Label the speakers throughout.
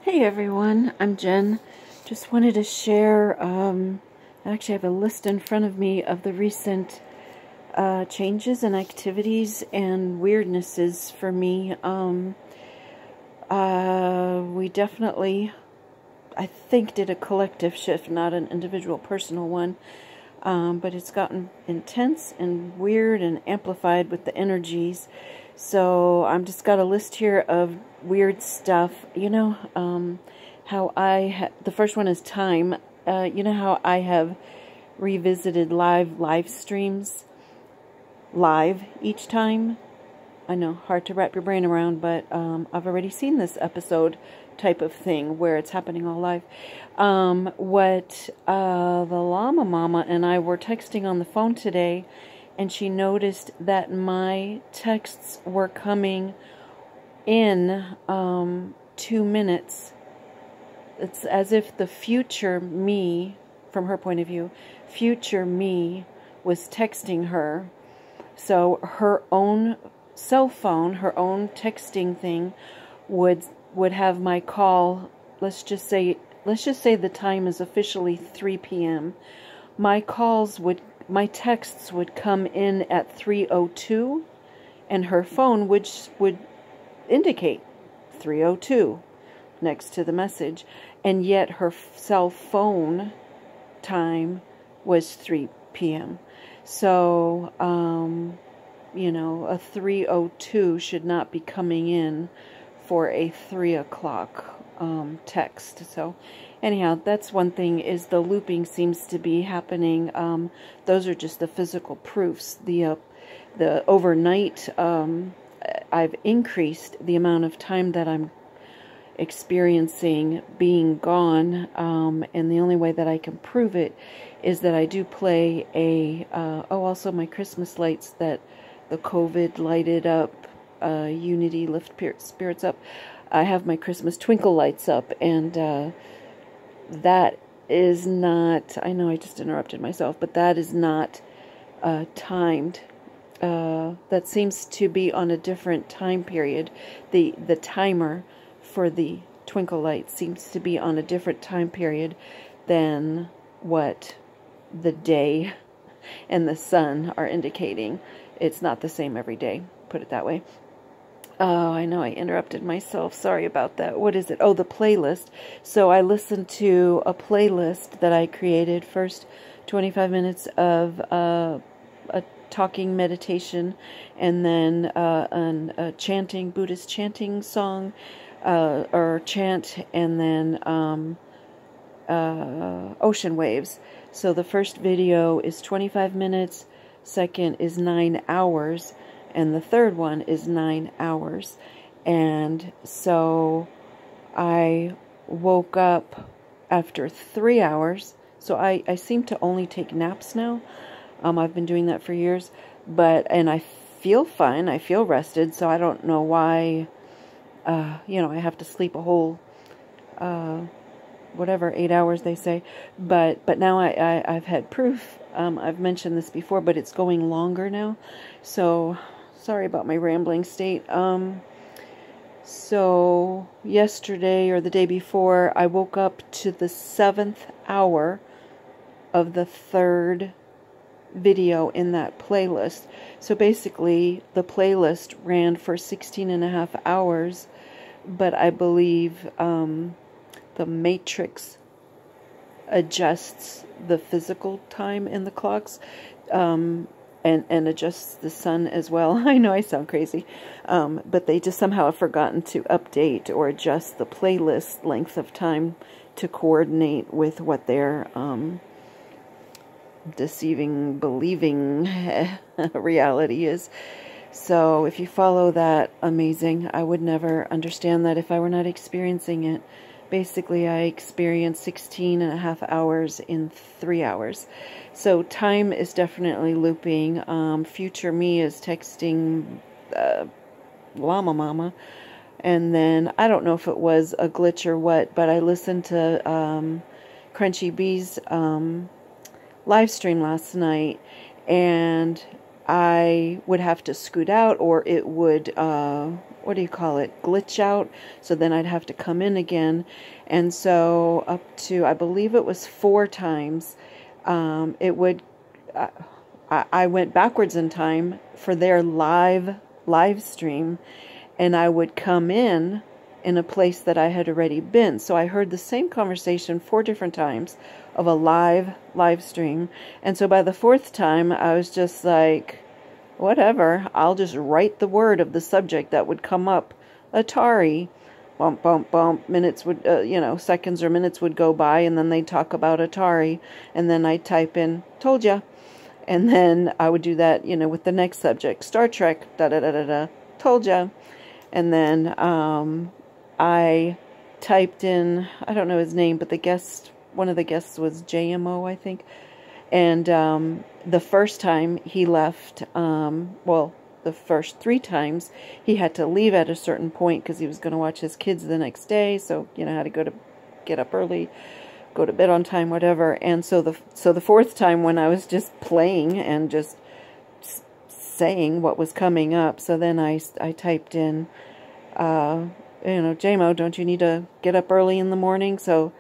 Speaker 1: Hey everyone, I'm Jen. Just wanted to share, I actually have a list in front of me of the recent changes and activities and weirdnesses for me. We definitely, I think, did a collective shift, not an individual personal one, but it's gotten intense and weird and amplified with the energies. So I'm just got a list here of weird stuff. You know, how the first one is time. You know how I have revisited live streams live each time? I know, hard to wrap your brain around, but I've already seen this episode type of thing where it's happening all live. The llama mama and I were texting on the phone today, and she noticed that my texts were coming in 2 minutes. It's as if the future me, from her point of view, future me was texting her. So her own cell phone, her own texting thing would have my call. Let's just say the time is officially 3 p.m. My texts would come in at 3:02, and her phone would indicate 3:02 next to the message, and yet her cell phone time was 3 p.m. So, you know, a 3:02 should not be coming in for a 3 o'clock text. So anyhow, that's one thing, is the looping seems to be happening. Those are just the physical proofs. The overnight, I've increased the amount of time that I'm experiencing being gone, and the only way that I can prove it is that I do play also my Christmas lights that the COVID lighted up, Unity lift spirits up. I have my Christmas twinkle lights up, and that is not, I know I just interrupted myself, but that is not timed. That seems to be on a different time period. The timer for the twinkle light seems to be on a different time period than what the day and the sun are indicating. It's not the same every day, put it that way. Oh, I know I interrupted myself. Sorry about that. What is it? Oh, the playlist. So I listened to a playlist that I created. First 25 minutes of a talking meditation, and then a chanting, Buddhist chanting song, or chant, and then ocean waves. So the first video is 25 minutes, second is 9 hours, and the third one is 9 hours. And so I woke up after 3 hours. So I seem to only take naps now. I've been doing that for years, and I feel fine. I feel rested. So I don't know why, you know, I have to sleep a whole, whatever, 8 hours they say. But now I've had proof. I've mentioned this before, but it's going longer now. So sorry about my rambling state. So yesterday or the day before, I woke up to the 7th hour of the third video in that playlist. So basically, the playlist ran for 16.5 hours, but I believe the matrix adjusts the physical time in the clocks, and adjusts the sun as well. I know I sound crazy, but they just somehow have forgotten to update or adjust the playlist length of time to coordinate with what their deceiving, believing reality is. So if you follow that, amazing. I would never understand that if I were not experiencing it. Basically, I experienced 16.5 hours in 3 hours. So time is definitely looping. Future me is texting llama mama. And then, I don't know if it was a glitch or what, but I listened to Crunchy Bee's live stream last night, and I would have to scoot out, or it would, what do you call it, glitch out. So then I'd have to come in again. And so up to, I believe it was 4 times, it would, I went backwards in time for their live stream, and I would come in a place that I had already been. So I heard the same conversation 4 different times of a live stream. And so by the 4th time, I was just like, whatever, I'll just write the word of the subject that would come up. Atari. Bump, bump, bump. Minutes would, seconds or minutes would go by, and then they'd talk about Atari. And then I'd type in, told ya. And then I would do that, with the next subject. Star Trek, da-da-da-da-da, told ya. And then I typed in, I don't know his name, but one of the guests was JMO, I think. And the first time he left, the first 3 times, he had to leave at a certain point because he was going to watch his kids the next day. So, had to get up early, go to bed on time, whatever. And so the 4th time, when I was just playing and just saying what was coming up, so then I typed in, JMO, don't you need to get up early in the morning? So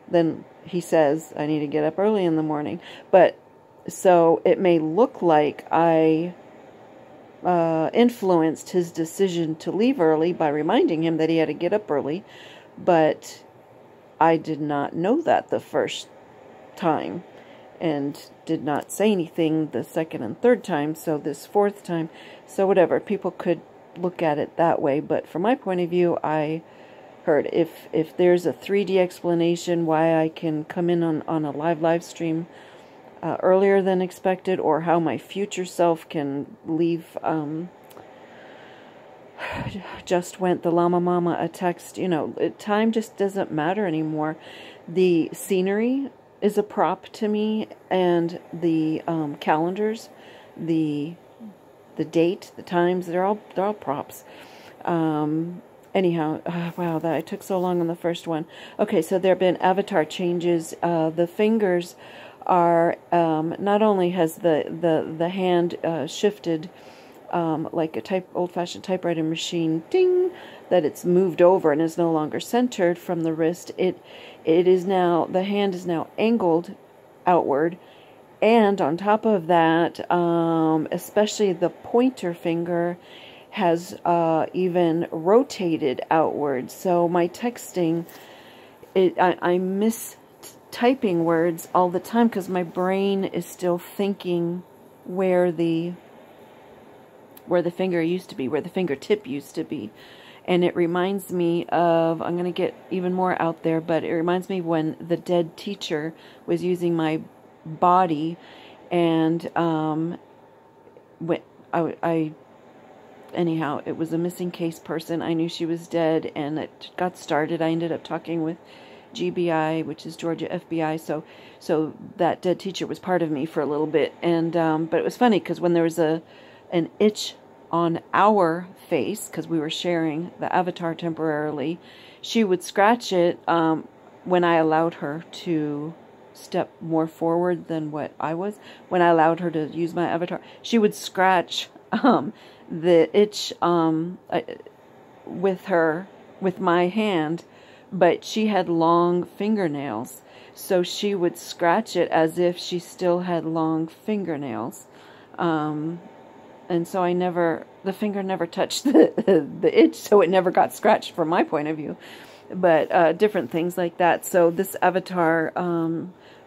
Speaker 1: then he says, I need to get up early in the morning. But so it may look like I influenced his decision to leave early by reminding him that he had to get up early, but I did not know that the first time and did not say anything the 2nd and 3rd time. So this 4th time, so whatever, people could look at it that way. But from my point of view, I heard if there's a 3D explanation why I can come in on a live stream earlier than expected, or how my future self can leave, just went the llama mama a text, time just doesn't matter anymore. The scenery is a prop to me, and the calendars, the date, the times, they're all props. Anyhow, wow, that I took so long on the first one. Okay, so there have been avatar changes. The fingers are, not only has the hand shifted, like a old-fashioned typewriter machine, ding, that it's moved over and is no longer centered from the wrist. It is now, the hand is now angled outward, and on top of that, especially the pointer finger has even rotated outward. So my texting, I miss typing words all the time because my brain is still thinking where the finger used to be, where the fingertip used to be. And it reminds me of, I'm going to get even more out there, but it reminds me when the dead teacher was using my body, and when anyhow, it was a missing case person. I knew she was dead, and it got started. I ended up talking with GBI, which is Georgia FBI. So that dead teacher was part of me for a little bit, and but it was funny because when there was an itch on our face, because we were sharing the avatar temporarily, she would scratch it when I allowed her to step more forward than what I was. When I allowed her to use my avatar, she would scratch the itch with my hand, but she had long fingernails, so she would scratch it as if she still had long fingernails, and so the finger never touched the itch, so it never got scratched from my point of view. But different things like that. So this avatar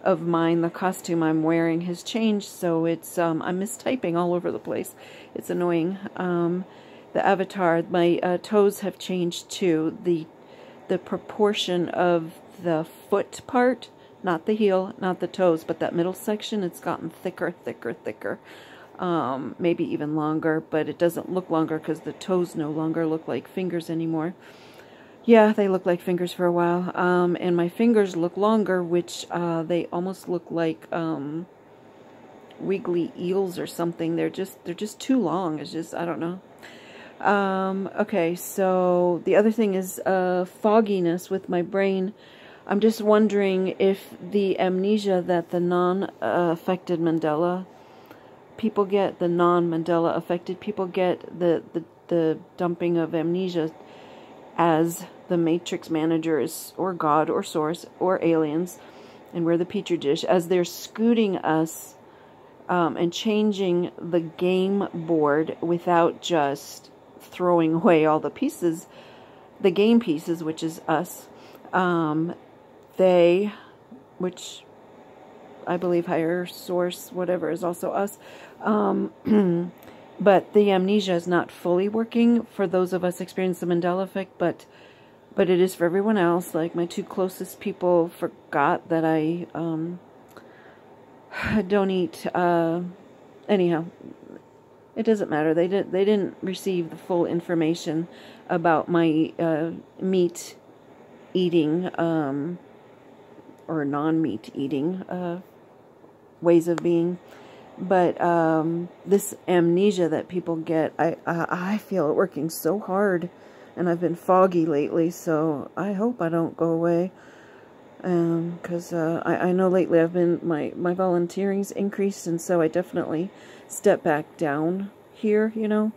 Speaker 1: of mine, the costume I'm wearing, has changed, so it's I'm mistyping all over the place. It's annoying. The avatar, my toes have changed too. The proportion of the foot part, not the heel, not the toes, but that middle section, it's gotten thicker, thicker, thicker. Maybe even longer, but it doesn't look longer because the toes no longer look like fingers anymore. Yeah, they look like fingers for a while. And my fingers look longer, which they almost look like wiggly eels or something. They're just too long. It's just, I don't know. Okay, so the other thing is fogginess with my brain. I'm just wondering if the amnesia that the non-affected Mandela people get, the non-Mandela affected people get the dumping of amnesia as the Matrix managers or God or Source or aliens, and we're the petri dish, as they're scooting us and changing the game board without just throwing away all the pieces, the game pieces, which is us. They, which I believe higher source, whatever, is also us. But the amnesia is not fully working for those of us experiencing the Mandela effect, but it is for everyone else. Like my two closest people forgot that I don't eat. Anyhow, it doesn't matter. They didn't receive the full information about my meat eating or non-meat eating ways of being. But this amnesia that people get, I feel it working so hard, and I've been foggy lately, so I hope I don't go away. Because I know lately I've been, my volunteering's increased, and so I definitely step back down here, you know,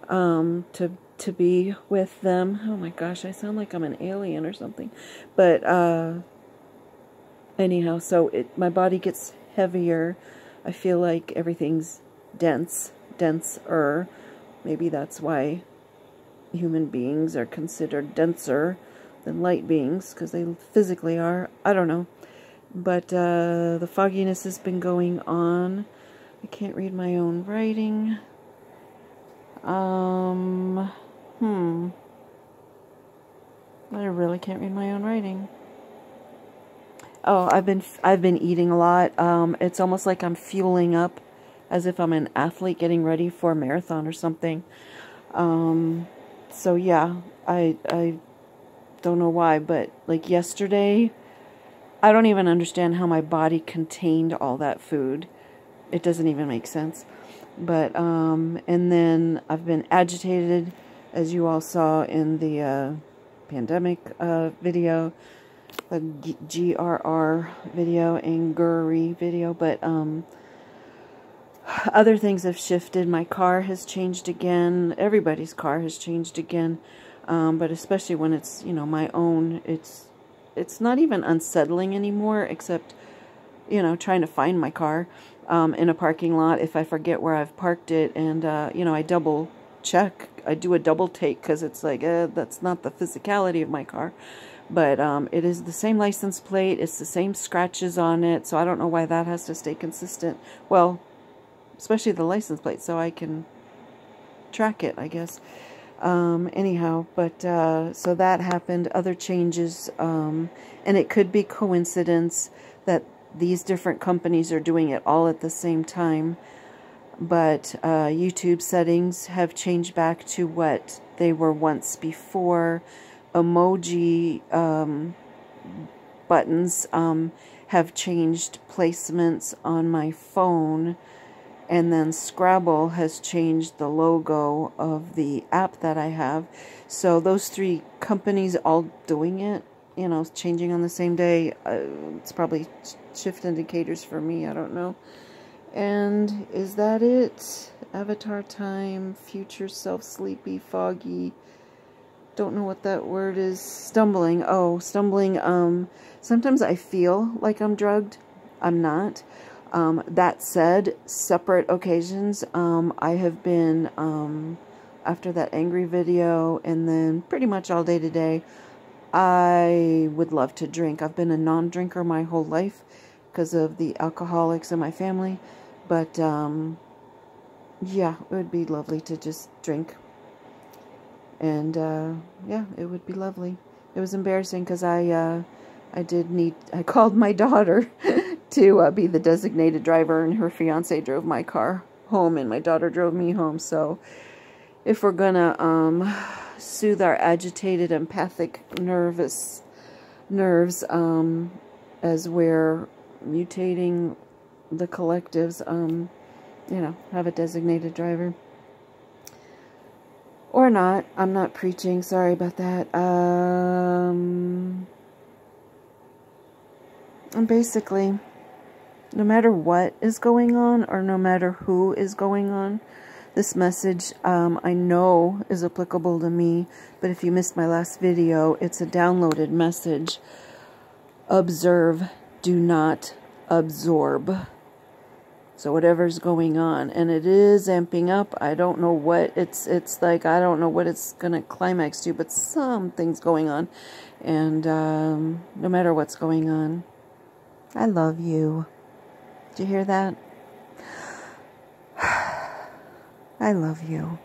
Speaker 1: to be with them. Oh my gosh, I sound like I'm an alien or something. But anyhow, so my body gets heavier. I feel like everything's denser. Maybe that's why human beings are considered denser than light beings, because they physically are. I don't know. But the fogginess has been going on. I can't read my own writing. I really can't read my own writing. Oh, I've been eating a lot. It's almost like I'm fueling up, as if I'm an athlete getting ready for a marathon or something. So yeah, I don't know why, but like yesterday, I don't even understand how my body contained all that food. It doesn't even make sense. But and then I've been agitated, as you all saw in the pandemic video. The GRR video, AnGRRRy video, but other things have shifted. My car has changed again. Everybody's car has changed again, but especially when it's, you know, my own, it's not even unsettling anymore, except, you know, trying to find my car in a parking lot if I forget where I've parked it, and you know, I double check. I do a double take, because it's like that's not the physicality of my car. But it is the same license plate. It's the same scratches on it. So I don't know why that has to stay consistent. Well, especially the license plate, so I can track it, I guess. Anyhow, but so that happened. Other changes. And it could be coincidence that these different companies are doing it all at the same time. But YouTube settings have changed back to what they were once before. Emoji buttons have changed placements on my phone, and then Scrabble has changed the logo of the app that I have. So those three companies all doing it, you know, changing on the same day. It's probably shift indicators for me, I don't know. And is that it? Avatar time, future self, sleepy, foggy. Don't know what that word is. Stumbling. Oh, stumbling. Sometimes I feel like I'm drugged. I'm not. That said, separate occasions, I have been, after that angry video, and then pretty much all day today, I would love to drink. I've been a non-drinker my whole life because of the alcoholics in my family. But, yeah, it would be lovely to just drink. And, yeah, it would be lovely. It was embarrassing because I called my daughter to be the designated driver, and her fiance drove my car home, and my daughter drove me home. So if we're gonna soothe our agitated, empathic, nerves, as we're mutating the collectives, you know, have a designated driver. Or not. I'm not preaching. Sorry about that. And basically, no matter what is going on or no matter who is going on, this message I know is applicable to me, but if you missed my last video, it's a downloaded message. Observe, do not absorb. So whatever's going on, and it is amping up. I don't know what it's like. I don't know what it's gonna climax to, but something's going on. And no matter what's going on, I love you. Did you hear that? I love you.